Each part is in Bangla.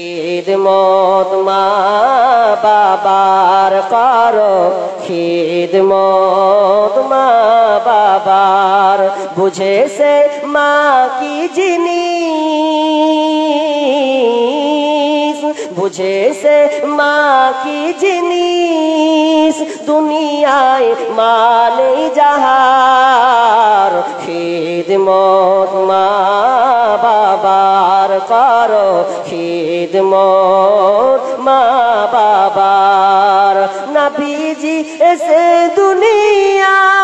খিদমত মা বাবার করো, খিদমত মা বাবার। বুঝেছে মা কি জিনিস, বুঝেছে মা কি জিনিস, দুনিয়ায় মা নেই যাহার। খিদমত মা বাবার করো, খিদমত মা বাবার। নবীজি এসে দুনিয়ায়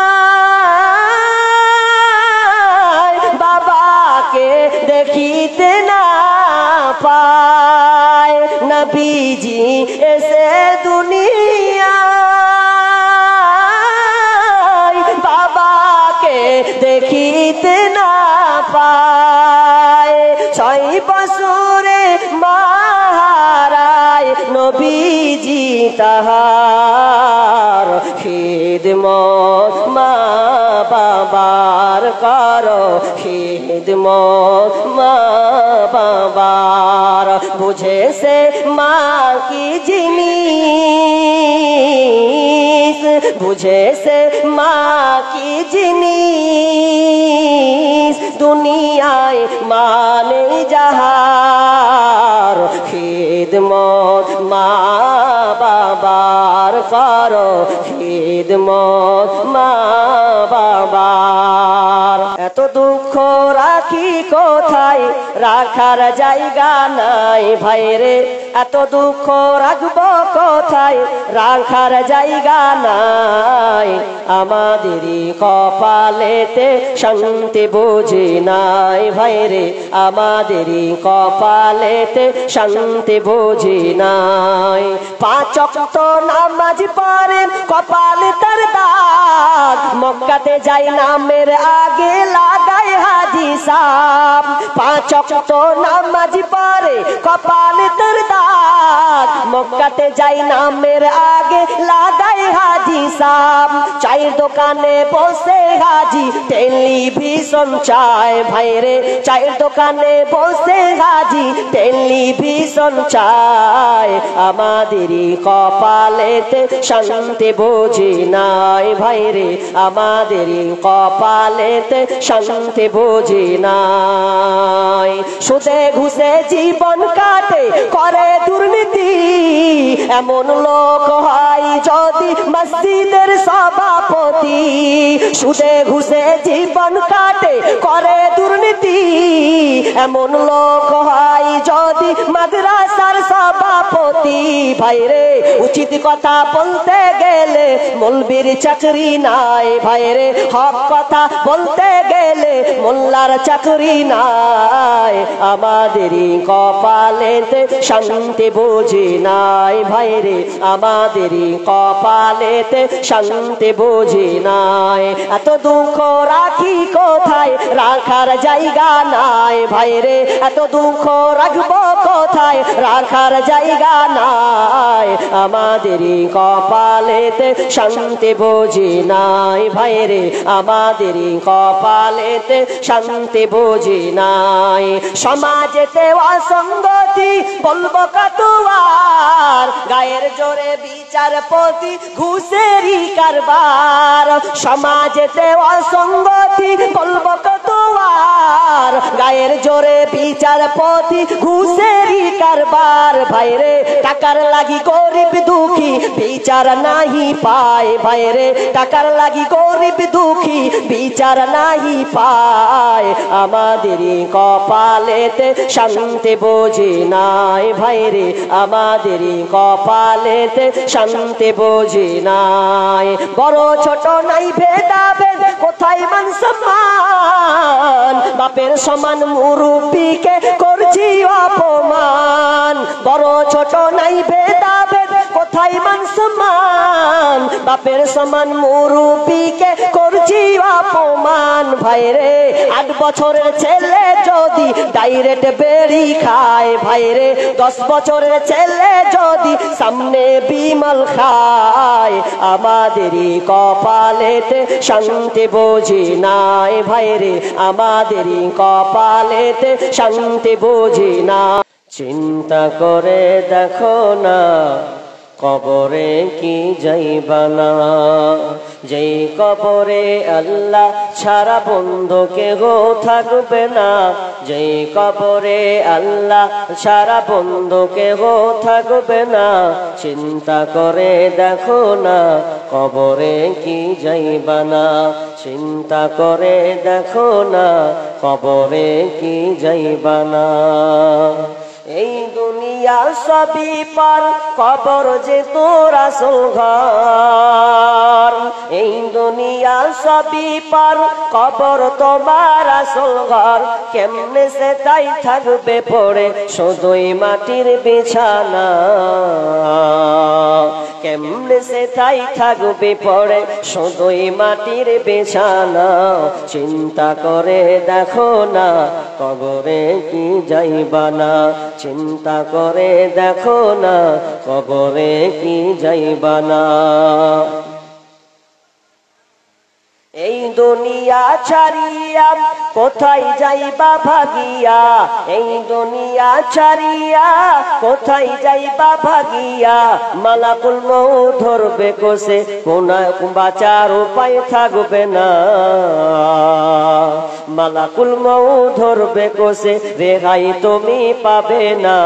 বাবাকে দেখিতে না পায়। নবীজি এসে দুনিয়ায় বাবাকে দেখিতে না পায়। 6 বছরে মাহারায় নবীজি তাহার। খিদমত মা বাবার করো, খিদমত মা বাবার। বুঝেছে মা কি জিনিস, বুঝেছে মা কি জিনিস, দুনিয়ায় মা নেই যাহার। খিদমত মা বাবার করো, খিদমত মা বাবার। এত দুঃখ রাখি কোথায়, রাখার জায়গা নাই ভাইরে। এত দুঃখ রাখবো কোথায়, রাখার জায়গা নাই। আমাদেরই কপালেতে শান্তি বুঝি নাই ভাইরে, আমাদেরই কপালেতে শান্তি বুঝি নাই। 5 ওয়াক্ত নামাজ পড়েন কপালে তার দাগ, মক্কাতে যাই নামের আগে লাগায় হাজি সাহেব। 5 ওয়াক্ত নামাজ পড়ে কপালে তার দাগ, মক্কাতে যাই নামের আগে লাগায় হাজি সাহেব। চায়ের দোকানে বসে হাজি টেলিভিশন চায় ভাইরে, চায়ের দোকানে বসে হাজি টেলিভিশন চায়। আমাদেরই কপালেতে শান্তি বুঝি নাই ভাইরে, আমাদেরই কপালেতে শান্তি বুঝি নাই। সুদে ঘুষে জীবন কাটে করে দুর্নীতি, এমন লোক হয় যদি মসজিদের সভাপতি। সুদে ঘুষে জীবন কাটে করে দুর্নীতি, এমন লোক হয় যদি মাদ্রাসার সভাপতি। ভাইরে উচিত কথা বলতে গেলে মৌলবীর চাকরি নাই ভাইরে, হক কথা বলতে গেলে মোল্লার চাকরি নাই। আমাদেরই কপালেতে শান্তি বুঝি নাই ভাইরে, আমাদেরই কপালেতে শান্তি বুঝি নাই। এত দুঃখ রাখি কোথায়, রাখার জায়গা নাই ভাইরে। এত দুঃখ রাখবো কোথায়, রাখার জায়গা নাই। আমাদেরই কপালেতে শান্তি বুঝি নাই ভাইরে, আমাদেরই কপালেতে শান্তি বুঝি নাই। সমাজেতে অসঙ্গতি বলবো কতবার, গায়ের জোরে বিচারপতি ঘুষেরই কারবার। সমাজেতে অসঙ্গতি বলবো কতবার, গায়ের জোরে বিচারপতি ঘুষেরই কারবার। ভাইরে টাকার লাগি গরিব দুঃখী বিচার নাহি পায় ভাইরে, টাকার লাগি গরিব দুঃখী বিচার নাহি পায়। আমাদেরই কপালেতে শান্তি বুঝি নাই ভাইরে, আমাদেরই কপালেতে শান্তি বুঝি নাই। বড় ছোট নাই ভেদাভেদ, কোথায় মান সম্মান, বাপের সমান মুরব্বিকে করছি অপমান। বড় ছোট নাই ভেদাভেদ, কোথায় মান সম্মান, বাপের সমান মুরব্বিকে করছি অপমান। ভাইরে 8 বছরের ছেলে যদি ডাইরেক্ট বেড়ি খায় ভাইরে, 10 বছরের ছেলে যদি সামনে বিমল খায়। আমাদেরই কপালেতে শান্তি বুঝি নাই ভাইরে, আমাদেরই কপালেতে শান্তি বুঝি না। চিন্তা করে দেখো না কবরে কি যাইবা না, যেই কবরে আল্লাহ ছাড়া বন্ধু কেহ থাকবে না, যেই কবরে আল্লাহ ছাড়া বন্ধু কেহ থাকবে না। চিন্তা করে দেখো না কবরে কি যাইবা না, চিন্তা করে দেখো না কবরে কি যাইবা না। এই দুনিয়া সবই পার, কবর যে তোর আসল ঘর। এই দুনিয়া সবই পার, কবর তোমার আসল ঘর। কেমনে সে তাই থাকবে পড়ে শুধুই মাটির বিছানা, কেমনে সে তাই থাকবে পড়ে শুধুই মাটির বিছানা। চিন্তা করে দেখো না কবরে কি যাইবা না, চিন্তা করে দেখো না কবরে কি যাইবা না। এই দুনিয়া ছাড়িয়া কোথায় যাইবা ভাগিয়া, এই দুনিয়া ছাড়িয়া কোথায় যাইবা ভাগিয়া। মালাকুল মউত ধরবে কোসে, কোন বাঁচার উপায় থাকবে না। মালাকুল মউত ধরবে কোসে, রেহাই তুমি পাবে না।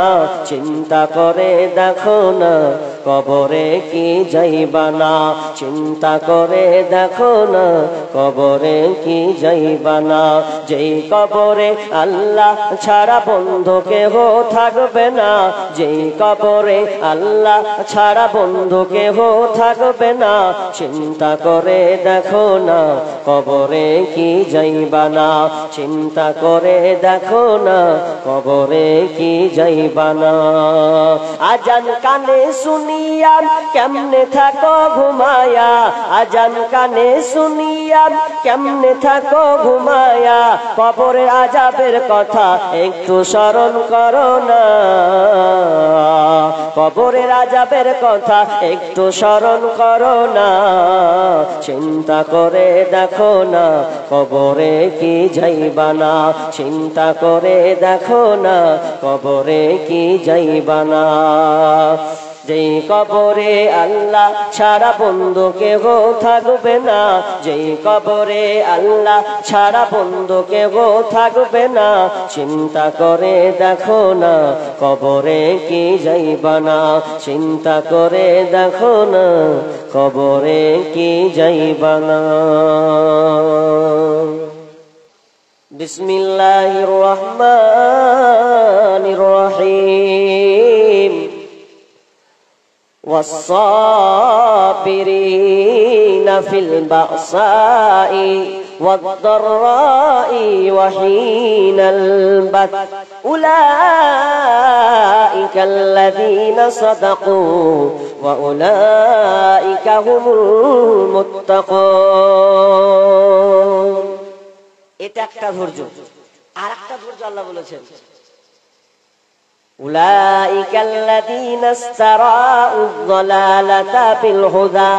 চিন্তা করে দেখো না কবরে কি যাইবা না, চিন্তা করে দেখো না কবরে কি যাইবা না। যেই কবরে আল্লাহ ছাড়া বন্ধু কেহ থাকবে না, যেই কবরে আল্লাহ ছাড়া বন্ধু কেহ থাকবে না। চিন্তা করে দেখো না কবরে কি যাইবা না, চিন্তা করে দেখো না কবরে কি যাইবা না। আজান কানে শুনিয়া কেমনে থাকো ঘুমায়া, আজান কানে শুনিয়া কেমনে থাকো ঘুমায়া। কবরে আযাবের কথা একটু স্মরণ করো না, কবরের আযাবের কথা একটু স্মরণ করো না। চিন্তা করে দেখো না কবরে কি যাইবা না, চিন্তা করে দেখো না কবরে কি যাইবা না। যেই কবরে আল্লাহ ছাড়া বন্ধু কেহ থাকবে না, যেই কবরে আল্লাহ ছাড়া বন্ধু কেহ থাকবে না। চিন্তা করে দেখো না কবরে কি যাইবা না, চিন্তা করে দেখো না কবরে কি যাইবা না। বিসমিল্লাহির রহমানির রহিম। والصابرين في البأساء والضراء وحين البأس أولئك الذين صدقوا وأولئك هم المتقون। এটা একটা ধৈর্য। আর একটা ধৈর্য আল্লাহ বলেছেন أولئك الذين استرأوا الضلالة بالهدى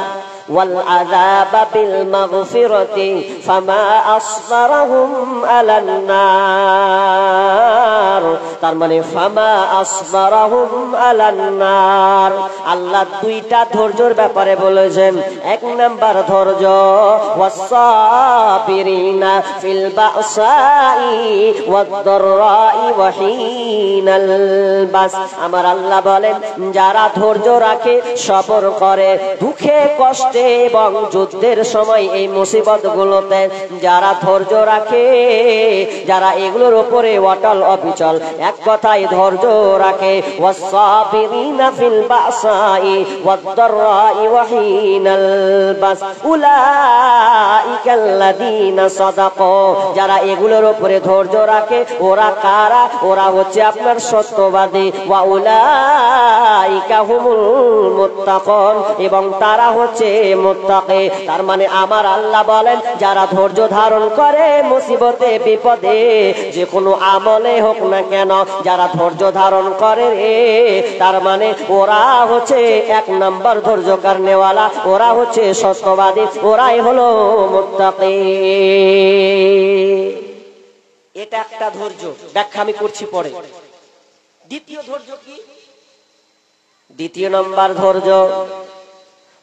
والعذاب بالمغفرة فما أصبرهم على النار। তার মানে ফামা আসবারাহুম আলান নার। আল্লাহ দুইটা ধৈর্যের ব্যাপারে বলেছেন। এক নাম্বার ধৈর্য ওয়াসাবিরিনা ফিল বাসাই ওয়াদ-দাররাই ওয়া হিনাল বাস। আমার আল্লাহ বলেন যারা ধৈর্য রাখে, সবর করে দুঃখে কষ্টে এবং যুদ্ধের সময় এই মুসিবতগুলোতে, যারা ধৈর্য রাখে, যারা এগুলোর উপরে অটল অবিচল, এক কথায় ধৈর্য রাখে। ওয়াসাবিরিনা ফিল বাসাই ওয়াদ-দাররাই ওয়া হিনাল বাস উলাইকাল্লাযীনা সাদাকু। যারা এগুলোর উপরে ধৈর্য রাখে ওরা কারা? ওরা হচ্ছে আপনার সত্যবাদী। ওয়া উলাইকা হুমুল মুত্তাকুন, এবং তারা হচ্ছে মুত্তাকি। তার মানে আমার আল্লাহ বলেন যারা ধৈর্য ধারণ করে মুসিবতে বিপদে, যে কোনো আমলে হোক না কেন, যারা ধৈর্য ধারণ করে তার মানে ওরা হচ্ছে এক নাম্বার ধৈর্য কারনেওয়ালা, ওরা হচ্ছে সত্যবাদী, ওরাই হলো মুত্তাকি। এটা একটা ধৈর্য, ব্যাখ্যা আমি করছি পরে। দ্বিতীয় ধৈর্য কি? দ্বিতীয় নম্বর ধৈর্য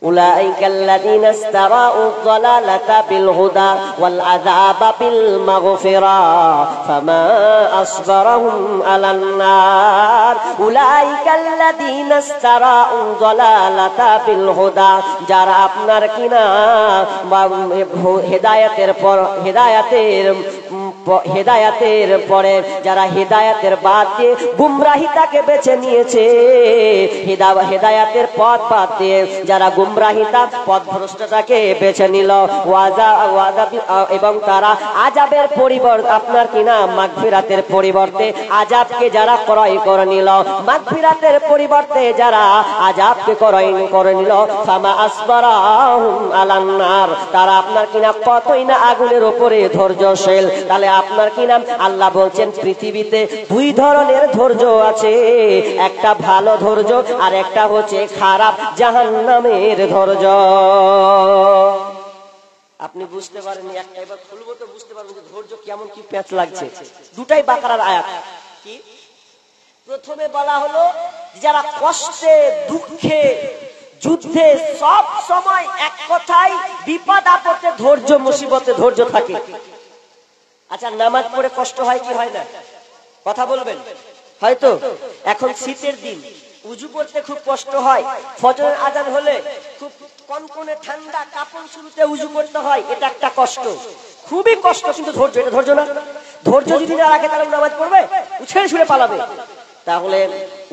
উলাইকাল্লাযীনা ইসতারাউদ যালালাতা বিল হুদা ওয়াল আযাবা বিল মাগফিরা ফামা আসবারাহুম আলান নার। উলাইকাল্লাযীনা ইসতারাউদ যালালাতা বিল হুদা, যারা আপনার কিনা হেদায়াতের পরে যারা হেদায়াতের বাদ দিয়ে গুমরাহিতাকে বেছে নিয়েছে, হেদায়াতের পথ বাদ দিয়ে যারা গুমরাহিতা পথভ্রষ্টতাকে বেছে নিল, এবং তারা আযাবের পরিবর্তে আপনার কিনা মাগফিরাতের পরিবর্তে আযাবকে যারা ক্রয় করে নিল, মাগফিরাতের পরিবর্তে যারা আযাবকে ক্রয় করে নিল, ফামা আসবারাহুম আলান নার, তারা আপনার কিনা কতই না আগুনের উপরে ধৈর্যশীল। তাহলে আপনার কি নাম? আল্লাহ বলছেন পৃথিবীতে দুই ধরনের ধৈর্য আছে, একটা ভালো ধৈর্য আর একটা হচ্ছে খারাপ জাহান্নামের ধৈর্য। আপনি বুঝতে পারেননি, একটা এবার খুলবো তো বুঝতে পারবেন যে ধৈর্য কেমন কি প্যাঁচ লাগছে। দুটাই বাকারার আয়াত। কি প্রথমে বলা হলো যারা কষ্টে দুঃখে যুদ্ধে সব সময় এক কথায় বিপদ আপদে ধৈর্য মুসিবতে ধৈর্য থাকে। আচ্ছা, নামাজ পড়ে কষ্ট হয় কি হয় না? কথা বলবেন। হয়তো এখন শীতের দিন উজু করতে খুব কষ্ট হয়, ফজরের আজান হলে খুব কনকনে ঠান্ডা কাপড় শুরুতে উজু করতে হয়, এটা একটা কষ্ট, খুবই কষ্ট। কিন্তু ধৈর্য, এটা ধৈর্য না? ধৈর্য যদি না রাখে তাহলে নামাজ পড়বে, ছেড়ে ছুড়ে পালাবে। তাহলে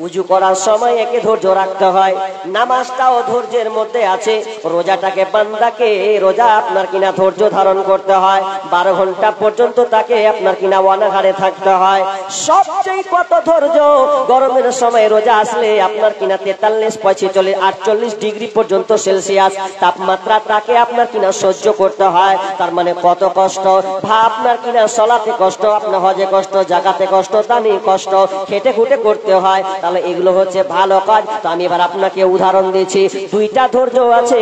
উজু করার সময় একে ধৈর্য রাখতে হয়। নামাজটাও ধৈর্যের মধ্যে আছে। রোজাটাকে বান্দাকে রোজা আপনার কিনা ধৈর্য ধারণ করতে হয়, 12 ঘন্টা পর্যন্ত তাকে আপনার কিনা অনাহারে থাকতে হয়। সবচেয়ে কত ধৈর্য গরমের সময় রোজা আসলে আপনার কিনা 43, 45, 48 ডিগ্রি পর্যন্ত সেলসিয়াস তাপমাত্রা তাকে আপনার কিনা সহ্য করতে হয়। তার মানে কত কষ্ট। আপনার কিনা সলাতে কষ্ট, আপনার হজে কষ্ট, জাকাতে কষ্ট, দানে কষ্ট, খেটে খুটে করতে হয়। তাহলে এগুলো হচ্ছে ভালো কাজ। তো আমি এবার আপনাকে উদাহরণ দিয়েছি, দুইটা ধৈর্য আছে।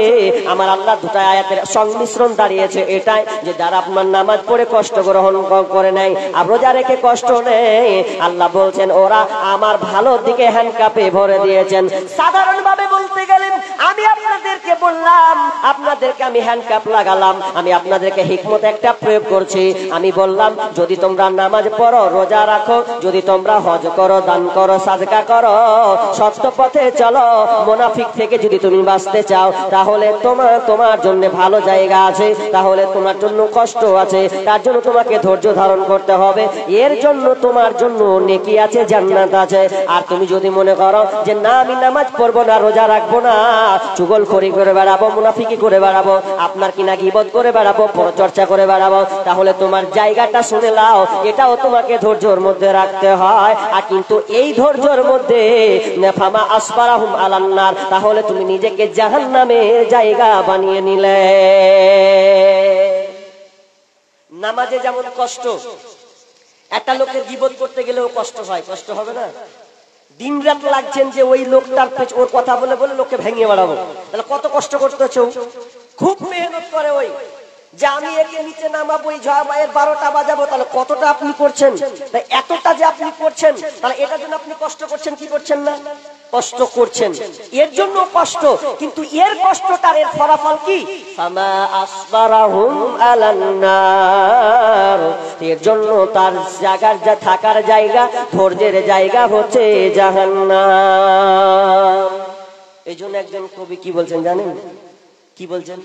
আমার আল্লাহ দুটা আয়াতের সংমিশ্রণ দাঁড়িয়েছে এটাই যে যারা আপনার নামাজ পড়ে কষ্ট গ্রহণ করে নেয় আর রোজা রেখে কষ্ট নেয়, আল্লাহ বলছেন ওরা আমার ভালোর দিকে হ্যান্ডকাপে ভরে দিয়েছেন। সাধারণ ভাবে বলতে গেলেন আমি আপনাদেরকে বললাম, আপনাদেরকে আমি হ্যান্ডকাপ লাগালাম, আমি আপনাদেরকে হিকমত একটা প্রয়োগ করছি। আমি বললাম যদি তোমরা নামাজ পড়ো, রোজা রাখো, যদি তোমরা হজ করো, দান করো, সাদকা করো, সত্য পথে চলো, মুনাফিক থেকে যদি তুমি বাঁচতে চাও তাহলে তোমার জন্য ভালো জায়গা আছে, তাহলে তোমার জন্য কষ্ট আছে, তার জন্য তোমাকে ধৈর্য ধারণ করতে হবে। এর জন্য তোমার জন্য নেকি আছে, জান্নাত আছে। আর তুমি যদি মনে করো যে না আমি নামাজ পড়বো না, রোজা রাখবো না, চুগলখড়ি করে বেড়াবো, মুনাফিকি করে বেড়াবো, আপনার কিনা গীবত করে বেড়াবো, পরচর্চা করে বেড়াবো, তাহলে তোমার জায়গাটা শুনে নাও, এটাও তোমাকে ধৈর্যের মধ্যে রাখতে হয়। আর কিন্তু এই ধৈর্যের মধ্যে ফামা আসবারাহুম আলান নার, তাহলে তুমি নিজেকে জাহান্নামের জায়গা বানিয়ে নিলে। নামাজে যেমন কষ্ট, একটা লোকের গীবত করতে গেলেও কষ্ট হয়, কষ্ট হবে না? দিন রাত লাগছেন যে ওই লোকটার ওর কথা বলে বলে লোককে ভেঙে বেড়াবো, তাহলে কত কষ্ট করতেছে, খুব মেহনত করে ওই যে আমি একে নিচে নামাবো, এই জয়াবাইয়ের 12টা বাজাবো, তাহলে কতটা আপনি করছেন, তাই এতটা যে আপনি করছেন, তাহলে এটার জন্য আপনি কষ্ট করছেন কি করছেন না? কষ্ট করছেন, এর জন্য কষ্ট। কিন্তু এর কষ্টটার এর ফলাফল কি? ফামা আসবারাহুম আলান নার, এর জন্য তার জায়গার যা থাকার জায়গা, ধৈর্যের জায়গা হচ্ছে জাহান্নাম। এই জন্য একজন কবি কি বলছেন জানেন? কি বলছেন?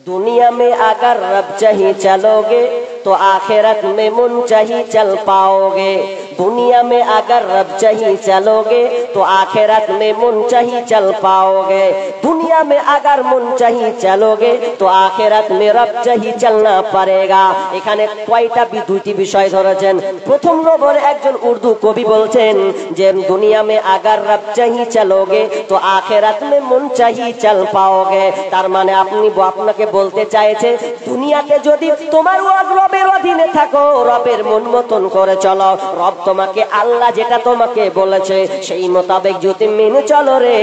दुनिया में अगर रब चाही चलोगे तो आखिरत में मुन चाही चल पाओगे। दुनिया में अगर रब चाही चलोगे तो आखिरत में मुन चाही चल पाओगे। दुनिया में अगर मुन चाही चलोगे तो आखिरत में रब चाही चलना पड़ेगा। এখানে কয়টা দুইটি বিষয় ধরেছেন। প্রথম নম্বরে একজন উর্দু কবি বলছেন যে দুনিয়া में अगर रब चाही चलोगे तो आखिरत में मुन चाही चल पाओगे। তার মানে আপনি আপনাকে বলতে চাইছে দুনিয়াতে যদি তোমার রবের অধীনে থাকো, রবের মন মতন করে চলো। রব তোমাকে আল্লাহ যেটা তোমাকে বলেছে সেই মোতাবেক যদি মেনে চলো রে,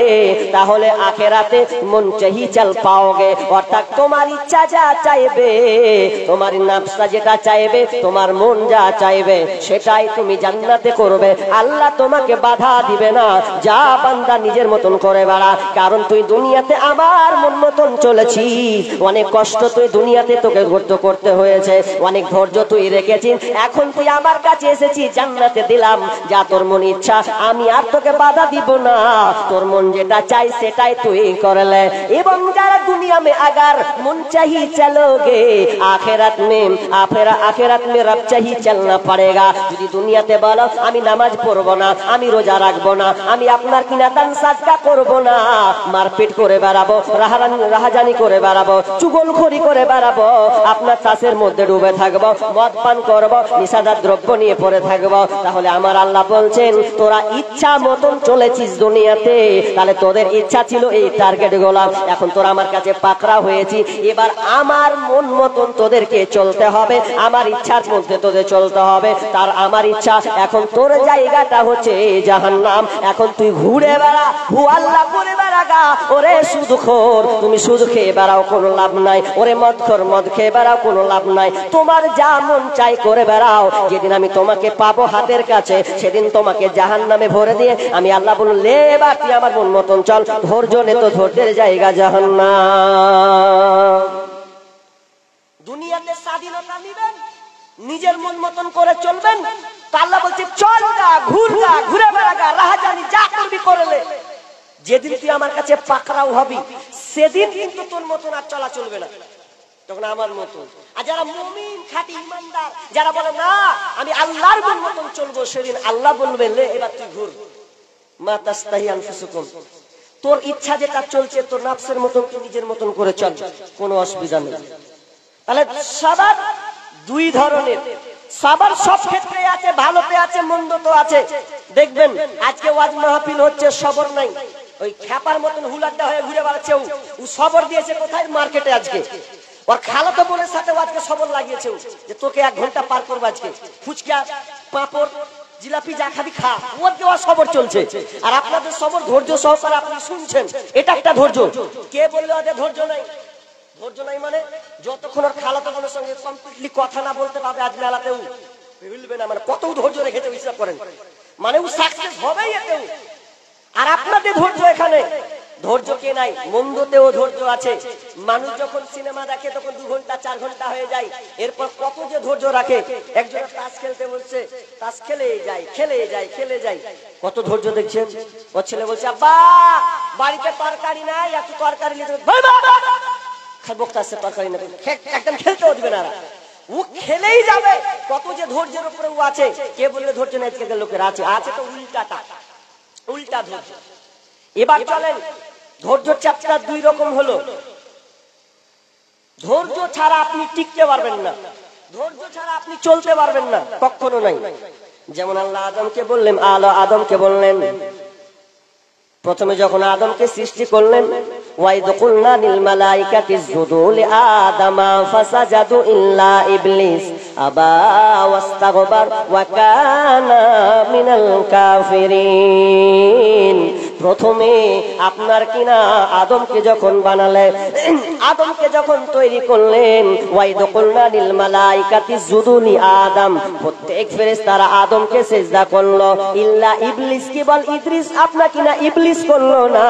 তাহলে আখেরাতে মন চাহি চাল পাওগে। অর্থাৎ তোমার ইচ্ছা যা চাইবে, তোমার নফসা যেটা চাইবে, তোমার মন যা চাইবে সেটাই তুমি জান্নাতে করবে। আল্লাহ তোমাকে বাধা দিবে না, যা বান্দা নিজের মতন করে বেড়া। কারণ তুই দুনিয়াতে আমার মন মতন চলেছিস, অনেক কষ্ট তুই দুনিয়াতে তোকে ধৈর্য করতে হয়েছে, অনেক ধৈর্য তুই রেখেছিস। এখন তুই আমার কাছে এসেছিস, জান্নাতে দিলাম, যা তোর মন ইচ্ছা, আমি আর তোকে বাধা দিব না। তোর মন যেটা চাই সেটাই তুই করলে। এবং যারা দুনিয়া में अगर मन चाहिए चलोगे, आखिरत में रब चाहिए चलना पड़ेगा। যদি দুনিয়াতে বলো আমি নামাজ পড়বো না, আমি রোজা রাখবো না, আমি আপনার কিনা দান সাদকা করবো না, মারপিট করে বেড়াবো, রাহাজানি করে বেড়াবো, চুগলখড়ি করে বেড়াবো, আপনার চাষের মধ্যে ডুবে থাকবো, মদ পান করবো, নিশাদার দ্রব্য নিয়ে পড়ে থাকবো, তাহলে আমার আল্লাহ বলছেন তোরা ইচ্ছা মতন চলেছিস দুনিয়াতে, তাহলে তোদের ইচ্ছা ছিল এই টার্গেট গোলাম, এখন তোরা আমার কাছে পাকড়া হয়েছি, এবার আমার মন মতন তোদেরকে চলতে হবে, আমার ইচ্ছার মধ্যে তোদের চলতে হবে। তার আমার ইচ্ছা, এখন তোর জায়গাটা হচ্ছে জাহান্নাম, এখন তুই ঘুরে বেড়া, হু আল্লাহ করে বেড়াগা। ওরে সুদখোর, তুমি সুদ খেয়ে বেড়াও, কোনো লাভ নাই। ওরে মদখোর, মদ খেয়ে বেড়াও, কোনো লাভ নাই। তোমার যা মন চাই করে বেড়াও, যেদিন আমি তোমাকে পাবো হাতের কাছে, সেদিন তোমাকে জাহান্নামে ভরে দিয়ে আমি আল্লাহ বলবো লে এবার তুই আমার মন মতন চল। ধৈর্য নে, তো ধৈর্যের জায়গা জাহান্নাম। দুনিয়াতে স্বাধীনতা নিবেন, নিজের মন মতন করে চলবেন, তো আল্লাহ বলছে চল গা, ঘুর গা, ঘুরে বেড়াগা, রাহাজানি যা করবি করলে। যেদিন তুই আমার কাছে পাকড়াও হবি, সেদিন কিন্তু তোর মতন আর চলা চলবে না, তখন আমার মতন। আর যারা মুমিন খাঁটি ইমানদার, যারা বলে না আমি আল্লাহর মন মতন চলবো, সেদিন আল্লাহ বলবে লে এবার তুই ঘুর, মা তাস্তাহি আনফুসুকুম, তোর ইচ্ছা যেটা চলছে তোর নফসের মতন তুই নিজের মতন করে চল, কোনো অসুবিধা নেই। তাহলে সবার দুই ধরনের, সবার সব ক্ষেত্রে আছে, ভালোতে আছে, মন্দতে আছে। দেখবেন আজকে ওয়াজ মাহফিল হচ্ছে, সবর নাই, ওই খ্যাপার মতন হুলাড্ডা হয়ে ঘুরে বেড়াচ্ছে। ও সবর দিয়েছে কোথায়? মার্কেটে। আজকে ওর খালাতো বোনের সাথে আজকে সবর লাগিয়েছে, যে তোকে 1 ঘন্টা পার করবো আজকে, ফুচকা, পাঁপড়, জিলাপি যা খাবি খা, ওর দেওয়া সবর চলছে। আর আপনাদের সবর ধৈর্য সহকারে আপনি শুনছেন, এটা একটা ধৈর্য। কে বললে ওদের ধৈর্য নাই? ধৈর্য নাই মানে যতক্ষণ ওর খালাতো বোনের সঙ্গে কমপ্লিটলি কথা না বলতে পারবে আজ মেলাতেও ভুলবে না, মানে কত ধৈর্য রেখেছে হিসাব করেন, মানে ও সাকসেস হবেই এতেও। আর আপনাদের ধৈর্য এখানে, ধৈর্য কে নাই? মন্দতেও ধৈর্য আছে। মানুষ যখন সিনেমা দেখে তখন 2 ঘন্টা 4 ঘন্টা হয়ে যায়, এরপর কত যে ধৈর্য রাখে। একজন তাস খেলতে বলছে, তাস খেলে যায়, কত ধৈর্য দেখছেন। ওর ছেলে বলছে আব্বা বাড়িতে তরকারি নাই, একটু তরকারি নিতে, তরকারি না, একদম খেলতেও দিবে না, ও খেলেই যাবে। কত যে ধৈর্যের উপরে ও আছে। কে বললে ধৈর্য নেই? আজকে লোকের আছে, আছে তো উল্টাটা, উল্টা ধৈর্য। এবার চলেন, ধৈর্য চ্যাপ্টার 2 রকম হলো। ধৈর্য ছাড়া আপনি টিকতে পারবেন না, ধৈর্য ছাড়া আপনি চলতে পারবেন না, কখনো নাই। যেমন আল্লাহ আদমকে বললেন, প্রথমে যখন আদমকে সৃষ্টি করলেন, ওয়াইদ কুলনা লিল মালাইকাতি ইসজুদু লিআদামা ফাসাজাদু ইল্লা ইবলিস আবা ওয়াস্তাগবার ওয়া কানা মিনাল কাফিরিন। প্রথমে আপনার কিনা আদমকে যখন বানালেন, আদমকে যখন তৈরি করলেন, ওয়াইদ কুলনা লিল মালাইকাতি ইসজুদু লিআদাম, প্রত্যেক ফেরেশতারা আদমকে সিজদা করলো, ইল্লা ইবলিস, কেবল ইদ্রিস আপনার কিনা ইবলিস করলো না।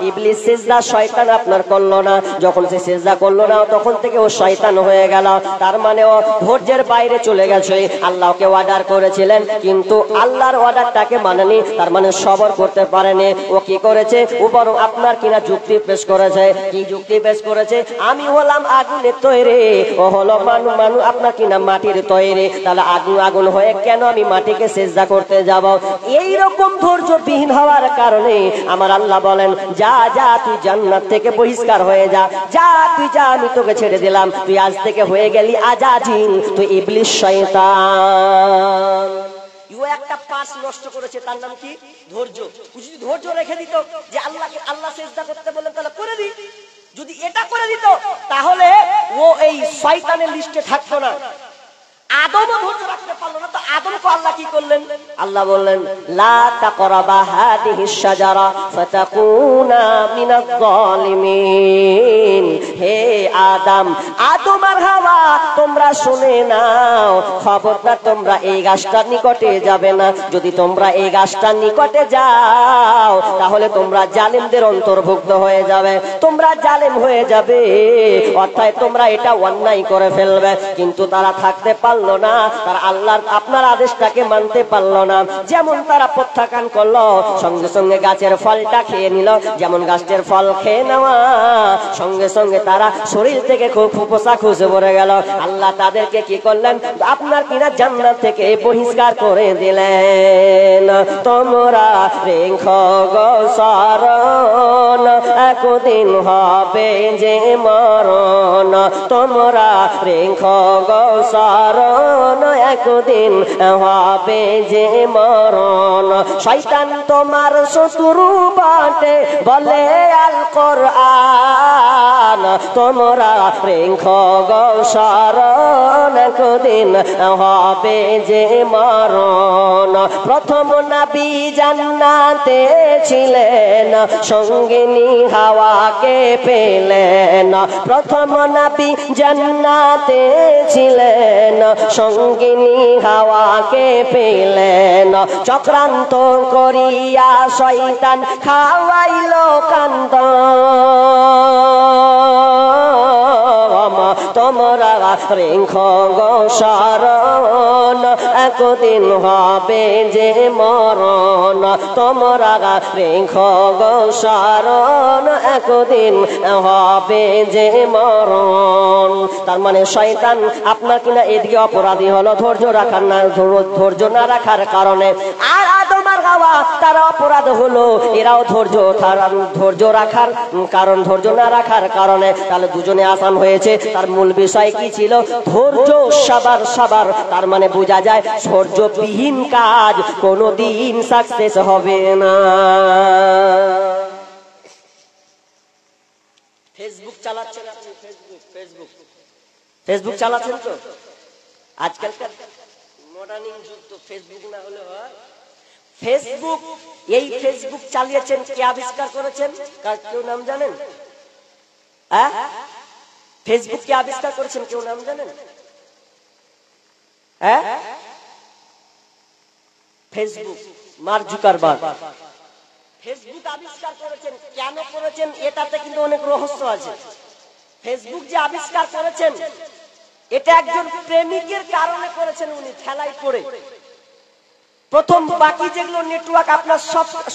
ইবলিস সিজদা শয়তান আপনার করলো না। যখন সে সিজদা করলো না, তখন থেকে ও শয়তান হয়ে গেল। তার মানে ও ধৈর্যের বাইরে চলে গেছে। আল্লাহকে অর্ডার করেছিলেন, কিন্তু আল্লাহর অর্ডারটাকে মানেনি, তার মানে সবর করতে পারেনি। ও কি করেছে? ও বরং আপনার কিনা যুক্তি পেশ করেছে। কি যুক্তি পেশ করেছে? আমি হলাম আগুনের তৈরি, ও হলো মানু আপনার কিনা মাটির তৈরি, তাহলে আগুন হয়ে কেন আমি মাটিকে সিজদা করতে যাব? এইরকম ধৈর্যবিহীন হওয়ার কারণে আমার আল্লাহ বলেন, যা যা তুই জান্নাত থেকে বহিষ্কার হয়ে যা, যা তুই যা, আমি তোকে ছেড়ে দিলাম, তুই আজ থেকে হয়ে গেলি আজাজিল, তুই ইবলিস, শয়তান। ও একটা পাস নষ্ট করেছে, তার নাম কি? ধৈর্য। যদি ধৈর্য রেখে দিত, যে আল্লাহ সিজদা করতে বলেন তাহলে করে দি, যদি এটা করে দিত তাহলে ও এই শয়তানের লিস্টে থাকতো না। আদমও ধৈর্য রাখতে পারলো না, তো আদমকে আল্লাহ কি করলেন? আল্লাহ বললেন লা তাকরাবা হাদিহিশ শাজারা ফাতাকুনা মিনাজ জালিমিন। হে আদম, আদম আর হাওয়া, তোমরা শুনে নাও, খবরদার তোমরা এই গাছটার নিকটে যাবে না। যদি তোমরা এই গাছটার নিকটে যাও তাহলে তোমরা জালিমদের অন্তর্ভুক্ত হয়ে যাবে, তোমরা জালিম হয়ে যাবে, অর্থাৎ তোমরা এটা অন্যায় করে ফেলবে। কিন্তু তারা থাকতে পারলো না, তারা আল্লাহর আপনার আদেশটাকে মানতে পারলো না। যেমন তারা প্রত্যাখ্যান করলো, সঙ্গে সঙ্গে গাছের ফলটা খেয়ে নিল। যেমন গাছের ফল খেয়ে নেওয়া সঙ্গে সঙ্গে তারা শরীর থেকে খুব ফুফসা খুঁজে পড়ে গেল। আল্লাহ তাদেরকে কি করলেন? আপনার কিনা জান্নাত থেকে বহিষ্কার করে দিলেন। তোমরা রেখো গো শরণ, একদিন হবে যে মরণ। তোমরা রেখো গো শরণ, একদিন হবে যে মরণ। শয়তান তোমার শত্রু বটে বলে আল কোরআন। তোমরা রেখো গো শরণ, একদিন হবে যে মরণ। প্রথম নবী জান্নাতে ছিলেন, সঙ্গিনী হাওয়াকে পেলেন। প্রথম নবী জান্নাতে ছিলেন, সঙ্গিনী হাওয়াকে পেলেন। চক্রান্ত করিয়া শয়তান খাওয়াইল কান্দ। তোমরা রেখো গো শরণ, একদিন হবে যে মরণ। তোমরা রেখো গো শরণ, একদিন হবে যে মরণ। তার মানে শয়তান আপনার কিনা এদিকে অপরাধী হলো ধৈর্য রাখার না, ধৈর্য না রাখার কারণে। আর আদম আর হাওয়া তারা অপরাধ হলো, এরাও ধৈর্য রাখার কারণ, ধৈর্য না রাখার কারণে। তাহলে দুজনে আসান হয়েছে। তার মূল বিষয় কি ছিল? ধৈর্য, সাবার। তার মানে বোঝা যায় ধৈর্যবিহীন কাজ কোনোদিন সাকসেস হবে না। ফেসবুক চালাচ্ছেন আপনি? ফেসবুক চালাচ্ছেন তো? আজকালকার মডার্নিং যুগ তো, ফেসবুক না হলে হয়? ফেসবুক, এই ফেসবুক চালিয়েছেন কে আবিষ্কার করেছেন? কেউ নাম জানেন? হ্যাঁ, ফেসবুক কে আবিষ্কার করেছেন কেউ নাম জানেন? হ্যাঁ, ফেসবুক মার্ক জুকারবার্গ ফেসবুক আবিষ্কার করেছেন। কেন করেছেন এটাতে কিন্তু অনেক রহস্য আছে। ফেসবুক যে আবিষ্কার করেছেন এটা একজন প্রেমিকের কারণে করেছেন, উনি ঠেলায় পড়ে। প্রথম বাকি যেগুলো নেটওয়ার্ক আপনার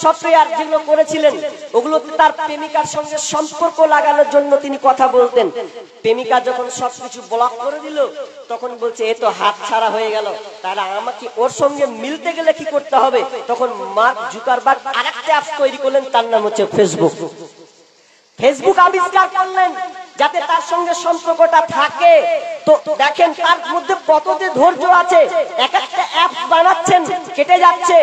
সফটওয়্যার যেগুলো করেছিলেন ওগুলো তার প্রেমিকার সঙ্গে সম্পর্ক লাগানোর জন্য তিনি কথা বলতেন। প্রেমিকা যখন সবকিছু ব্লক করে দিল তখন বলছে এ তো হাত ছাড়া হয়ে গেল, তাহলে আমাকে ওর সঙ্গে মিলতে গেলে কি করতে হবে? তখন মার্ক জুকারবার্গ আরেকটা অ্যাপ তৈরি করলেন, তার নাম হচ্ছে ফেসবুক। ফেসবুক আবিষ্কার করলেন যাতে তার সঙ্গে সম্পর্কটা থাকে। তো দেখেন তার মধ্যে কত যে ধৈর্য আছে। এক একটা অ্যাপ বানাচ্ছেন, কেটে যাচ্ছে,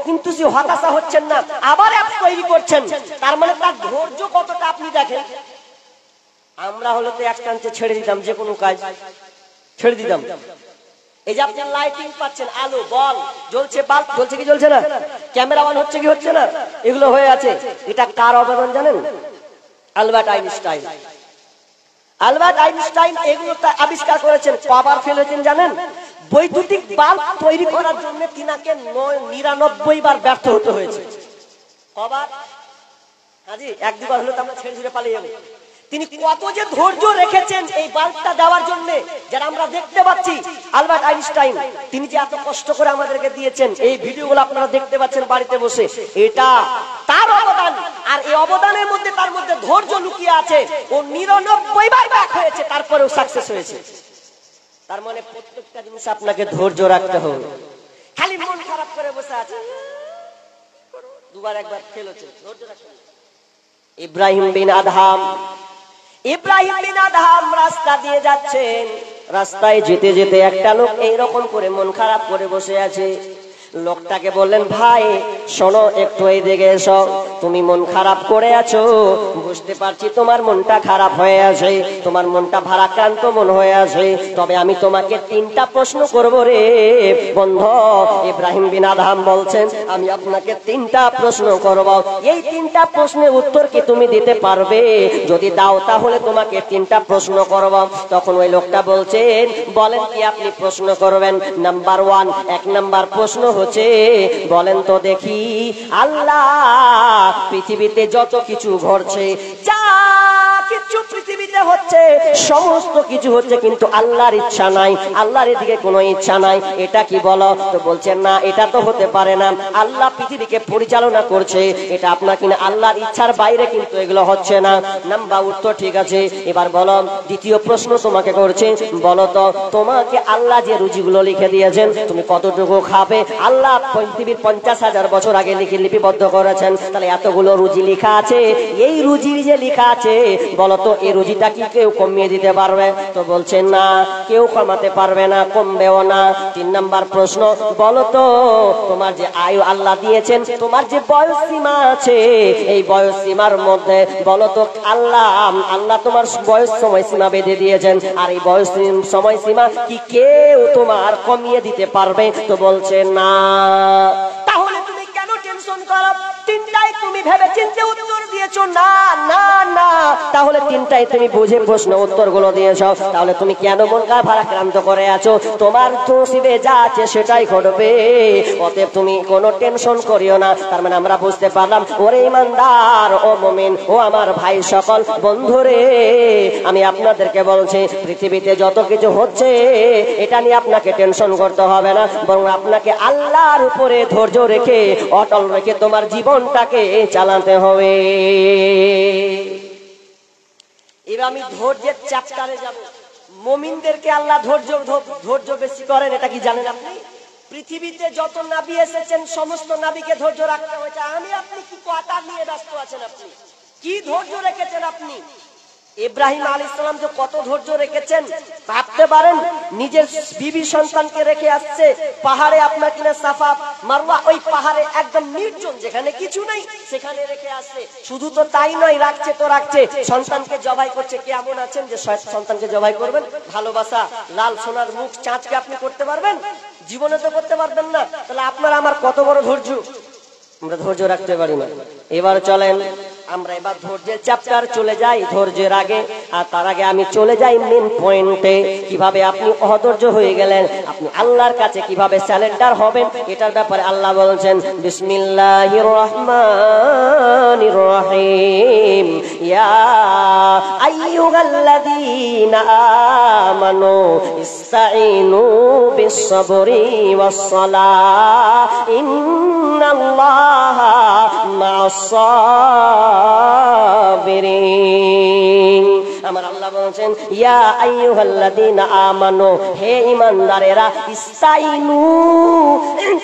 কিন্তু সে হতাশা হচ্ছেন না, আবার অ্যাপ তৈরি করছেন। তার মানে তার ধৈর্য কতটা আপনি দেখেন। আমরা হলে তো এক চান্সে ছেড়ে দিতাম, যে কোনো কাজ ছেড়ে দিতাম। এই যে আপনি লাইটিং পাচ্ছেন, আলো বল জ্বলছে, বাল্ব জ্বলছে কি জ্বলছে না, ক্যামেরা অন হচ্ছে কি হচ্ছে না, এগুলো হয়ে আছে। এটা কার অবদান জানেন? Albert Einstein. আলবার্ট আইনস্টাইন এগুলো আবিষ্কার করেছেন। কবার ফেলেছেন জানেন? বৈদ্যুতিক বাল্ব তৈরি করার জন্য তিনাকে 99 বার ব্যর্থ হতে হয়েছে। কবার? হাজি এক দুবার হলে তো আমরা ছেড়ে ছেড়ে পালিয়ে যাবো। তিনি কত যে ধৈর্য রেখেছেন এই বাল্বটা দেওয়ার জন্য, যারা আমরা দেখতে পাচ্ছি। আলবার্ট আইনস্টাইন তিনি যে এত কষ্ট করে আমাদেরকে দিয়েছেন, এই ভিডিওগুলো আপনারা দেখতে পাচ্ছেন বাড়িতে বসে, এটা তার অবদান। আর এই অবদানের মধ্যে তার মধ্যে ধৈর্য লুকিয়ে আছে। ও 99 বার ব্যাক হয়েছে, তারপরেও সাকসেস হয়েছে। তার মানে প্রত্যেকটা জিনিস আপনাকে ধৈর্য রাখতে হবে। খালি মন খারাপ করে বসে আছে, দুবার একবার ফেল হচ্ছে, ধৈর্য রাখতে হবে। ইব্রাহিম বিন আদহাম রাস্তা দিয়ে যাচ্ছেন। রাস্তায় যেতে যেতে একটা লোক এইরকম করে মন খারাপ করে বসে আছে। লোকটাকে বললেন, ভাই শোনো একটু এই দিকে এসো। তুমি মন খারাপ করে আছো, বুঝতে পারছি তোমার মনটা খারাপ হয়ে আছে, তোমার মনটা ভারাক্রান্ত মন হয়ে আছে। তবে আমি তোমাকে 3টা প্রশ্ন করব রে বন্ধু। ইব্রাহিম বিন আদহাম বলছেন, আমি আপনাকে 3টা প্রশ্ন করব। এই 3টা প্রশ্নের উত্তর কি তুমি দিতে পারবে? যদি দাও তাহলে তোমাকে 3টা প্রশ্ন করব। তখন ওই লোকটা বলছেন, বলেন কি আপনি প্রশ্ন করবেন? নাম্বার 1, 1 নাম্বার প্রশ্ন হচ্ছে, বলেন তো দেখি, আল্লাহ পৃথিবীতে যত কিছু ঘটছে, যা কিছু পৃথিবীতে হচ্ছে, সমস্ত কিছু হচ্ছে, কিন্তু আল্লাহর ইচ্ছা নাই, আল্লাহর এদিকে কোনো ইচ্ছা নাই, এটা কি বলো? তো বলছেন না, এটা তো হতে পারে না। আল্লাহ পৃথিবীকে পরিচালনা করছে, এটা আপনার কিনা আল্লাহর ইচ্ছার বাইরে কিন্তু এগুলো হচ্ছে না। নাম্বার উত্তর ঠিক আছে। এবার বলো, দ্বিতীয় প্রশ্ন তোমাকে করছে, বলো তো তোমাকে আল্লাহ যে রুজিগুলো লিখে দিয়েছেন, তুমি কতটুকু খাবে? আল্লাহ পৃথিবীর 50,000 বছর আগে লিপিবদ্ধ করেছেন, তাহলে এতগুলো রুজি লেখা আছে, এই রুজির যে লেখা আছে, বলতো এই রুজিটা কি কেউ কমিয়ে দিতে পারবে? তো বলছেন না, কেউ কমাতে পারবে না, কমবেও না। 3 নাম্বার প্রশ্ন, বলতো তোমার যে আয়ু আল্লাহ দিয়েছেন, তোমার যে বয়স সীমা আছে, এই বয়স সীমার মধ্যে বলতো আল্লাহ তোমার বয়স সময় সীমা বেঁধে দিয়েছেন, আর এই বয়স সময় সীমা কি কেউ তোমার কমিয়ে দিতে পারবে? তো বলছেন না। তাহলে তুমি কেন টেনশন করো? 3টাই তুমি ভেবে চিন্তে উত্তর দিয়েছো না না না, তাহলে 3টাই তুমি বুঝে প্রশ্ন উত্তরগুলো দিয়েছো, তাহলে তুমি কেন মন ভারাক্রান্ত করে আছো? তোমার নসিবে যা আছে সেটাই ঘটবে, অতএব তুমি কোনো টেনশন করিও না। তার মানে আমরা বুঝতে পারলাম, ওরে ইমানদার, ও মুমিন, ও আমার ভাই সকল বন্ধুরে, আমি আপনাদেরকে বলছি, পৃথিবীতে যত কিছু হচ্ছে এটা নিয়ে আপনাকে টেনশন করতে হবে না, বরং আপনাকে আল্লাহর উপরে ধৈর্য রেখে, অটল রেখে তোমার জীবনটাকে চালাতে হবে। এবার আমি ধৈর্যের চ্যাপ্টারে যাব। মুমিনদেরকে আল্লাহ ধৈর্য বেশি করেন, এটা কি জানেন আপনি? পৃথিবীতে যত নবী এসেছেন, সমস্ত নবীকে ধৈর্য রাখতে হয়েছে। আমি আপনি কি কথা নিয়ে ব্যস্ত আছেন? আপনি কি ধৈর্য রেখেছেন? আপনি ইব্রাহিম আলাইহিস সালাম যে কত ধৈর্য রেখেছেন ভাবতে পারেন? নিজের বিবি সন্তানকে রেখে আসছে পাহাড়ে, আপনার কিনা সাফা মারওয়া, ওই পাহাড়ে একদম নির্জন, যেখানে কিছু নেই, সেখানে রেখে আসছে। শুধু তো তাই নয়, রাখছে তো রাখছে, সন্তানকে জবাই করছে। কেমন আছেন যে সন্তানকে জবাই করবেন? ভালোবাসা, লাল সোনার মুখ চাঁদকে আপনি করতে পারবেন? জীবনে তো করতে পারবেন না। তাহলে আপনার আমার কত বড় ধৈর্য, আমরা ধৈর্য রাখতে পারি না। এবার চলেন আমরা এবার ধৈর্যের চ্যাপ্টার চলে যাই ধৈর্যের আগে, আর তার আগে আমি চলে যাই মেন পয়েন্টে। কিভাবে আপনি অধৈর্য হয়ে গেলেন, আপনি আল্লাহর কাছে কিভাবে সারেন্ডার হবেন, এটার ব্যাপারে আল্লাহ বলছেন, বিসমিল্লাহির রহমানির রহিম, ইয়া আইয়ুহাল্লাযীনা আমানু ইসতাঈনু বিস-সাবরি ওয়াস-সালাহ, ইন্নাল্লাহা মা'আস-সাবিরিন। আমার আল্লাহ বলেন, ইয়া আইয়ুহাল্লাযীনা আমানু, হে ঈমানদারেরা, ইসতাঈনু,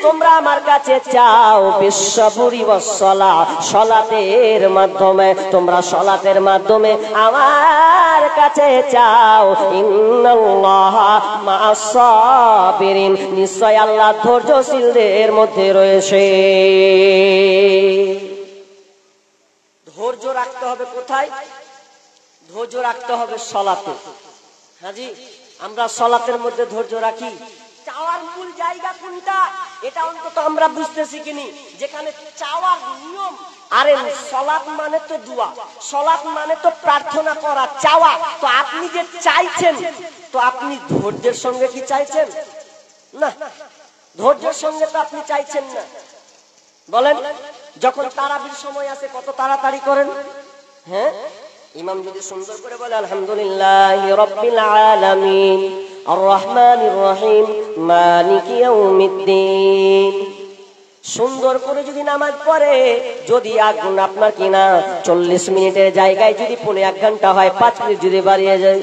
তোমরা আমার কাছে চাও, বিস-সাবরি ওয়াস-সালাহ, সালাতের মাধ্যমে, তোমরা সালাতের মাধ্যমে আমার কাছে চাও। ইন্নাল্লাহা মা'আস-সাবিরিন, নিশ্চয় আল্লাহ ধৈর্যশীলদের মধ্যে রয়েছে। ধৈর্য রাখতে হবে কোথায়? ধৈর্য রাখতে হবে সালাতে। হাজি, আমরা সালাতের মধ্যে ধৈর্য রাখি। চাওয়ার মূল জায়গা কোনটা, এটা অন্তত আমরা বুঝতে শিখিনি। যেখানে চাওয়ার নিয়ম, আরে সালাত মানে তো দোয়া, সালাত মানে তো প্রার্থনা করা, চাওয়া। তো আপনি যে চাইছেন, তো আপনি ধৈর্যের সঙ্গে কি চাইছেন? না, ধৈর্যের সঙ্গে তো আপনি চাইছেন না। বলেন, যখন তারাবির সময় আসে কত তাড়াতাড়ি করেন? হ্যাঁ, ইমাম যদি সুন্দর করে বলে, আলহামদুলিল্লাহি রাব্বিল আলামিন আর রহমানির রহিম মালিকি ইয়াউমিদ্দিন, সুন্দর করে যদি নামাজ পড়ে, যদি আগুন আপনার কিনা 40 মিনিটের জায়গায় যদি 1 ঘন্টা হয়, 5 মিনিট যদি বাড়িয়ে যায়,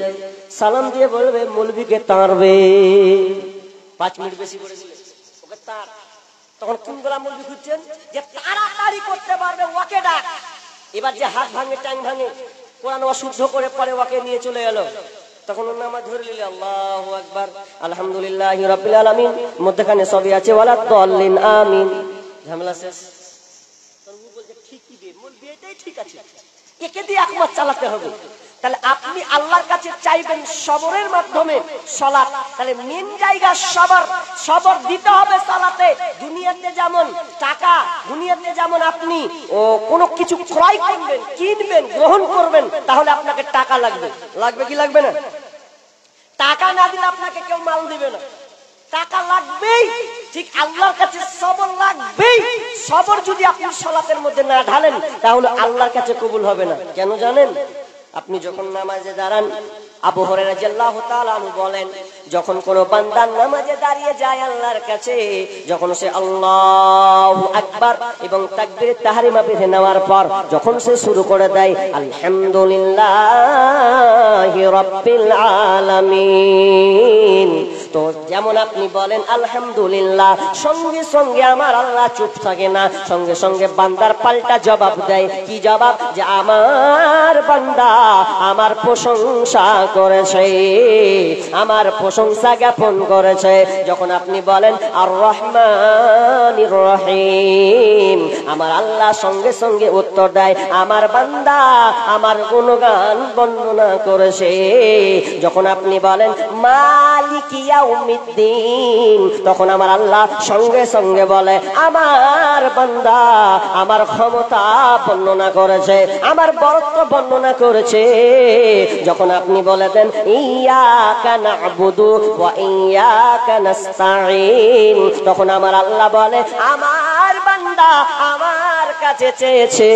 সালাম দিয়ে বলবে মৌলভীকে তাড়বে, 5 মিনিট বেশি করে দিলে ওকে তাড়। তখন কোন গোলাম মৌলভী খুঁজছেন যে তাড়াতাড়ি করতে পারবে, ওকে ডাক। এবার যে হাত ভাঙে, টাং ভাঙে, কোরআন অশুদ্ধ করে পড়ে, ওকে নিয়ে চলে এলো, তখন নামাজ ধরে নিলে আল্লাহু আকবার, আলহামদুলিল্লাহি রাব্বিল আলামিন, মধ্যখানে সবই আছে ওয়ালা দাল্লিন আমিন, ঝামেলা শেষ। এটাই ঠিক আছে, একে দিয়ে একমাস চালাতে হবে। তাহলে আপনি আল্লাহর কাছে চাইবেন সবরের মাধ্যমে সালাত। তাহলে মেন জায়গা সবর দিতে হবে সালাতে। দুনিয়াতে যেমন টাকা, দুনিয়াতে যেমন আপনি কোনো কিছু ক্রয় করবেন, কিনবেন, গ্রহণ করবেন, তাহলে আপনাকে টাকা লাগবে। লাগবে কি লাগবে না? টাকা না দিলে আপনাকে কেউ মাল দিবে না, টাকা লাগবেই। ঠিক আল্লাহর কাছে সবর লাগবেই। সবর যদি আপনি সালাতের মধ্যে না ঢালেন তাহলে আল্লাহর কাছে কবুল হবে না। কেন জানেন? আপনি যখন নামাজে দাঁড়ান, আবু হুরায়রা রাদিয়াল্লাহু তাআলা আনহু বলেন, যখন কোন বান্দা নামাজে দাঁড়িয়ে যায় আল্লাহর কাছে, যখন সে আল্লাহু আকবার এবং তাকবীরে তাহরিমা বেঁধে নেওয়ার পর যখন সে শুরু করে দেয় আলহামদুলিল্লাহি রাব্বিল আলামিন, তো যেমন আপনি বলেন আলহামদুলিল্লাহ, সঙ্গে সঙ্গে আমার আল্লাহ চুপ থাকে না, সঙ্গে সঙ্গে বান্দার পাল্টা জবাব দেয়। কি জবাব? যে আমার বান্দা আমার প্রশংসা করেছে, আমার প্রশংসা জ্ঞাপন করেছে। যখন আপনি বলেন আর রহমানির রহিম, আমার আল্লাহ সঙ্গে সঙ্গে উত্তর দেয় আমার বান্দা আমার গুণগান বর্ণনা করেছে। যখন আপনি বলেন মালিক ইয়াউমিদ্দিন, তখন আমার আল্লাহ সঙ্গে সঙ্গে বলে আমার বান্দা আমার ক্ষমতা বর্ণনা করেছে, আমার বরত্ব বর্ণনা করেছে। যখন আপনি বলে দেন ইয়াকা না'বুদু ওয়া ইয়াকা নাস্তাঈন, তখন আমার আল্লাহ বলে আমার বান্দা আমার কাছে চেয়েছে,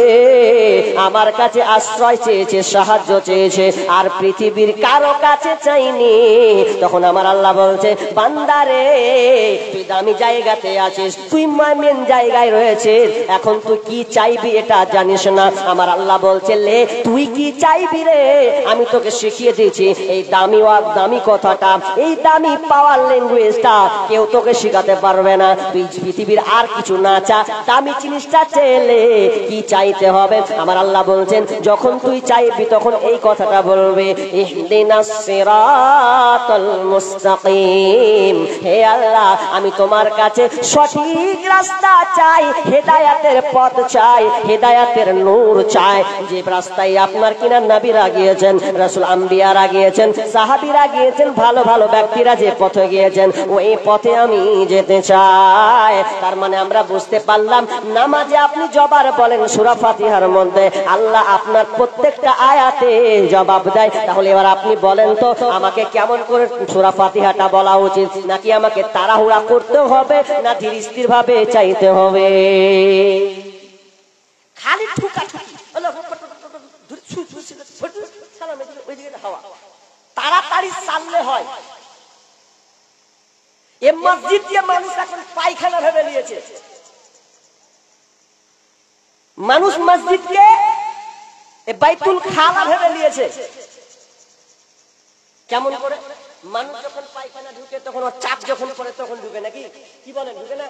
আমার কাছে আশ্রয় চেয়েছে, সাহায্য চেয়েছে, আর পৃথিবীর কারো কাছে চাইনি। তখন আমার আল্লাহ বলছে বান্দারে তুই দামি জায়গাতে আছিস, তুই মেন জায়গায় রয়েছিস, এখন তুই কি চাইবি এটা জানিস না। আমার আল্লাহ বলছে লে তুই কি চাইবি রে, আমি তোকে শিখিয়ে দিয়েছি। এই দামি কথাটা, এই দামি পাওয়ার ল্যাঙ্গুয়েজটা কেউ তোকে শিখাতে পারবে না। তুই পৃথিবীর আর কিছু না চা, দামি জিনিসটা চেলে কি চাইতে হবে। আমার আল্লাহ বলছেন যখন তুই চাইবি তখন এই কথাটা বলবে ইহদিনাস সিরাতাল মুস্তাকিম, হে আল্লাহ আমি তোমার কাছে সঠিক রাস্তা চাই, হেদায়েতের পথ চাই, হেদায়েতের নূর চাই। যে রাস্তায় আপনার কিনা নবীরা গিয়েছেন, রাসূল আম্বিয়ারা গিয়েছেন, সাহাবীরা গিয়েছেন, ভালো ভালো ব্যক্তিরা যে পথে গিয়েছেন ওই পথে আমি যেতে চাই। তার মানে আমরা বুঝতে পারলাম নামাজে আপনি জবার বলেন সূরা ফাতিহার মধ্যে, আল্লাহ আপনার প্রত্যেকটা আয়াতে জবাব দেয়। তাহলে এবার আপনি বলেন তো আমাকে কেমন করে সূরা ফাতিহাটা বলা উচিত, নাকি আমাকে তাড়াহুড়া করতে হবে, না ধীর স্থির ভাবে চাইতে হবে? খালি ঠুকাঠুকি তাড়াতাড়ি চাললে হয়। এ মসজিদ দিয়ে মানুষ এখন পায়খানা ভেবে নিয়েছে। মানুষ মসজিদকে বাইতুল খালা ভেবে নিয়েছে। কেমন করে? মানুষ যখন পায়খানা ঢুকে তখন ওর চাপ যখন পড়ে তখন ঢুকে, নাকি কি বলেন? ঢুকে না?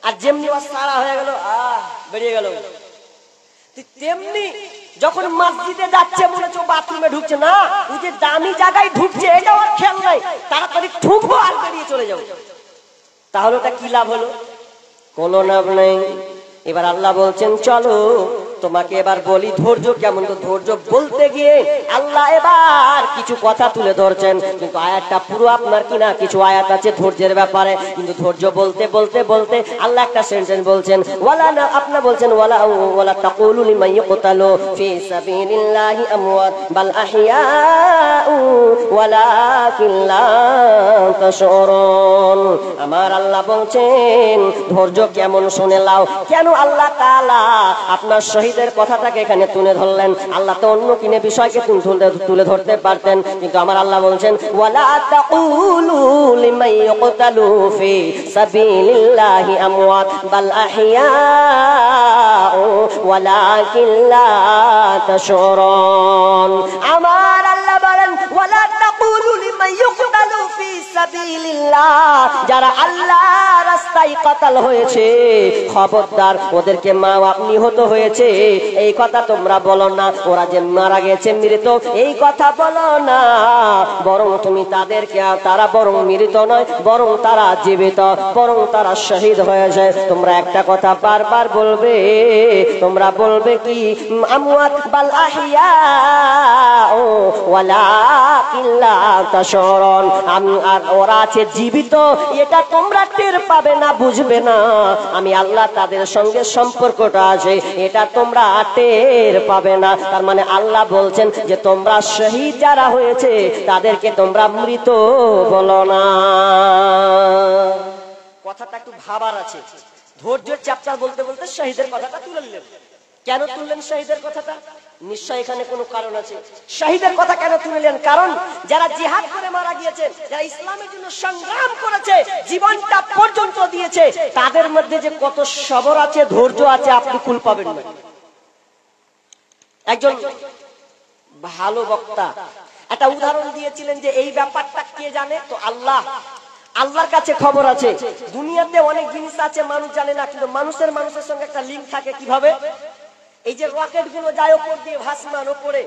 আর যেমনি ওর সারা হয়ে গেল বেরিয়ে গেল, তেমনি যখন মসজিদে যাচ্ছে মনে হচ্ছে বাথরুমে ঢুকছে না, ওই যে দামি জায়গায় ঢুকছে এটা ওর খেয়াল নাই, তাড়াতাড়ি ঠুকবো আর বেরিয়ে চলে যাবো। তাহলে ওটা কি লাভ হলো? কোনো লাভ নেই। এবার আল্লাহ বলছেন চলো তোমাকে এবার বলি ধৈর্য কেমন। তো ধৈর্য বলতে গিয়ে আল্লাহ এবার কিছু কথা তুলে ধরছেন, কিন্তু আয়াতটা পুরো আপনার কিনা কিছু আয়াত আছে ধৈর্যের ব্যাপারে, কিন্তু ধৈর্য বলতে বলতে বলতে আল্লাহ একটা সেন্টেন্স বলছেন ওয়ালা না, আপনি বলছেন ওয়ালা তাকুলু লিমান ইয়াকতালু ফি সাবিলিল্লাহি আমওয়াত বাল আহইয়াউ ওয়ালাকিন লা তাশউরুন। আমার আল্লাহ বলছেন ধৈর্য কেমন শুনে লাও। কেন আল্লাহ তাআলা আপনার শহীদের কথাটাকে এখানে তুলে ধরলেন? আল্লাহ তো অন্য কিনে বিষয়কে তুলে ধরতে পারতেন, কিন্তু আমার আল্লাহ বলছেন ওয়ালা তাকুলু লিমান ইয়াকতালু ফি সাবিলিল্লাহি আমওয়াত বাল আহইয়াউ ওয়ালাকিন লা তাশউরুন। আমার আল্লাহ বলেন ওয়ালা তাকুলু লিমান ইয়াকতালু ফি সাবিলিল্লাহ, যারা আল্লাহ রাস্তায় কতল হয়েছে, খবরদার ওদেরকে মা আপনি হতে হয়েছে এই কথা তোমরা বলো না। ওরা যে মারা গেছে মৃত এই কথা বলো না, বরং তুমি তাদেরকে, তারা বরং মৃত নয়, বরং তারা জীবিত, বরং তারা শহীদ হয়েছে। তোমরা একটা কথা বারবার বলবে, তোমরা বলবে কি আমওয়াত বাল আহিয়া ওয়ালাকিন লা তাশউরুন, আর ওরা আছে জীবিত এটা তোমরা টের পাবে না, বুঝবে না। আমি আল্লাহ তাদের সঙ্গে সম্পর্কটা আছে এটা তোমরা টের পাবে না। তার মানে আল্লাহ বলছেন যে তোমরা শহীদ যারা হয়েছে তাদেরকে তোমরা মৃত বলো না। কথাটা একটু ভাবার আছে। ধৈর্যের চ্যাপ্টার বলতে বলতে শহীদের কথাটা তুলে নিলেন। কেন তুললেন শহীদের কথাটা? নিশ্চয় এখানে কোনো কারণ আছে। শহীদের কথা কেন তুললেন? কারণ যারা জিহাদ করে মারা গিয়েছে, যারা ইসলামের জন্য সংগ্রাম করেছে, জীবনটা পর্যন্ত দিয়েছে, তাদের মধ্যে যে কত সবর আছে, ধৈর্য আছে, আপনি কুল পাবেন না। একজন ভালো বক্তা একটা উদাহরণ দিয়েছিলেন যে এই ব্যাপারটা কে জানে? তো আল্লাহ, আল্লাহর কাছে খবর আছে। দুনিয়াতে অনেক জিনিস আছে মানুষ জানে না, কিন্তু মানুষের সঙ্গে একটা লিঙ্ক থাকে। কিভাবে? এই যে রকেট গুলো যায় উপর দিয়ে, ভাসমান উপরে,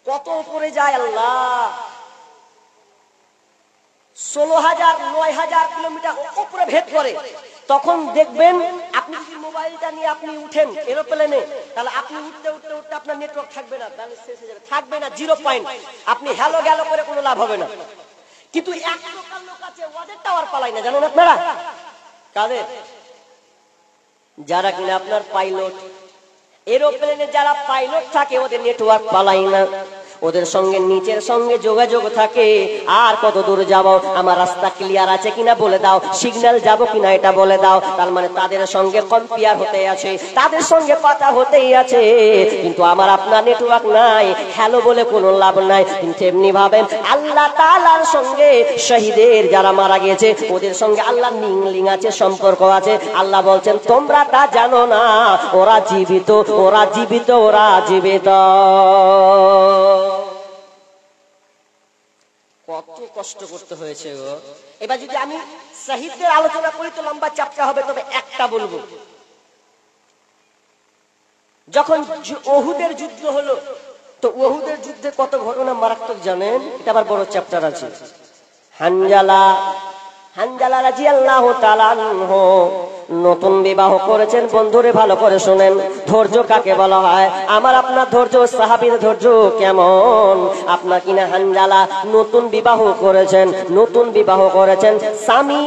কত উপরে যায় আল্লাহ, 16,000 9,000 কিলোমিটার উপরে ভেদ করে। তখন দেখবেন আপনি যদি মোবাইলটা নিয়ে আপনি উঠেন এরোপ্লেনে, তাহলে আপনি উঠতে উঠতে উঠতে আপনার নেটওয়ার্ক থাকবে না, তাহলে শেষ হয়ে যাবে, থাকবে না, 0 পয়েন্ট। আপনি হ্যালো গেলো করে কোনো লাভ হবে না। কিন্তু এক প্রকার লোক আছে ওদের টাওয়ার পালাই না, জানেন আপনারা কাদের? যারা কিনা আপনার পাইলট, এরোপ্লেনে যারা পাইলট থাকে ওদের নেটওয়ার্ক পালাই না, ওদের সঙ্গে নিচের সঙ্গে যোগাযোগ থাকে। আর কত দূর যাব, আমার রাস্তা ক্লিয়ার আছে কিনা বলে দাও, সিগন্যাল যাব কিনা এটা বলে দাও। তার মানে তাদের সঙ্গে কম্পেয়ার হতে আছে, তাদের সঙ্গে কথা হতেই আছে। কিন্তু আমার আপনার নেটওয়ার্ক নাই, হ্যালো বলে কোনো লাভ নাই। কিন্তু এমনি ভাবেন আল্লাহ তাআলার সঙ্গে শহীদের যারা মারা গেছে ওদের সঙ্গে আল্লাহ লিং আছে, সম্পর্ক আছে। আল্লাহ বলছেন তোমরা তা জানো না, ওরা জীবিত, ওরা জীবিত, ওরা জীবিত। কত কষ্ট করতে হয়েছে গো। এবার যদি আমি শহীদদের আলোচনা করি তো লম্বা চ্যাপ্টার হবে, তবে একটা বলবো। যখন ওহুদের যুদ্ধ হলো, তো ওহুদের যুদ্ধে কত ঘটনা মারাত্মক জানেন? এটা আবার বড় চ্যাপ্টার আছে। হানজালা রাদিয়াল্লাহু তাআলা আনহু নতুন বিবাহ করেছেন। বন্ধুরে ভালো করে শুনেন, ধৈর্য কাকে বলা হয়? আমার আপনার ধৈর্য, সাহাবীর ধৈর্য কেমন? আপনার কিনা হানজালা নতুন বিবাহ করেছেন, নতুন বিবাহ করেছেন, স্বামী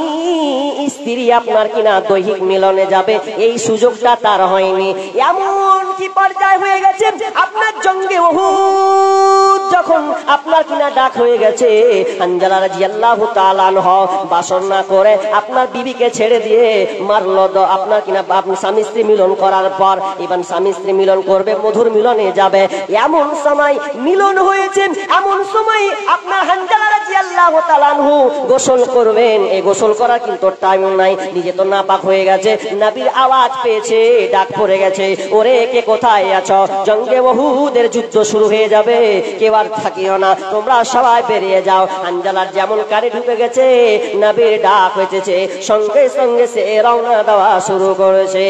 স্ত্রী আপনার কিনা দৈহিক মিলনে যাবে এই সুযোগটা তার হয়নি। এমন কি পর্যায় হয়ে গেছে, আপনার জঙ্গে উহুদ যখন আপনার কিনা ডাক হয়ে গেছে, হানজালা রাদিয়াল্লাহু তাআলা আনহু বাসর না করে আপনার বিবিকে ছেড়ে দিয়ে মারলো। আপনার কিনা আপনি স্বামী স্ত্রী মিলন করার পর এবার স্বামী স্ত্রী মিলন করবে, মধুর মিলনে যাবে, এমন সময় মিলন হয়েছে, এমন সময় আপনার হানজালা রাদিয়াল্লাহু তাআলা আনহু গোসল করবেন। এই গোসল করার কিন্তু টাইম নাই, নিজে তো নাপাক হয়ে গেছে, নবীর আওয়াজ পেয়েছে, ডাক পড়ে গেছে, ওরে কে কোথায় আছো? জঙ্গে উহুদের যুদ্ধ শুরু হয়ে যাবে, কেউ আর থাকিও না, তোমরা সবাই বেরিয়ে যাও। হানজালার যেমন কানে ঢুকে গেছে, নবীর ডাক হয়েছে, সঙ্গে সঙ্গে সে রওনা দেওয়া শুরু করেছে।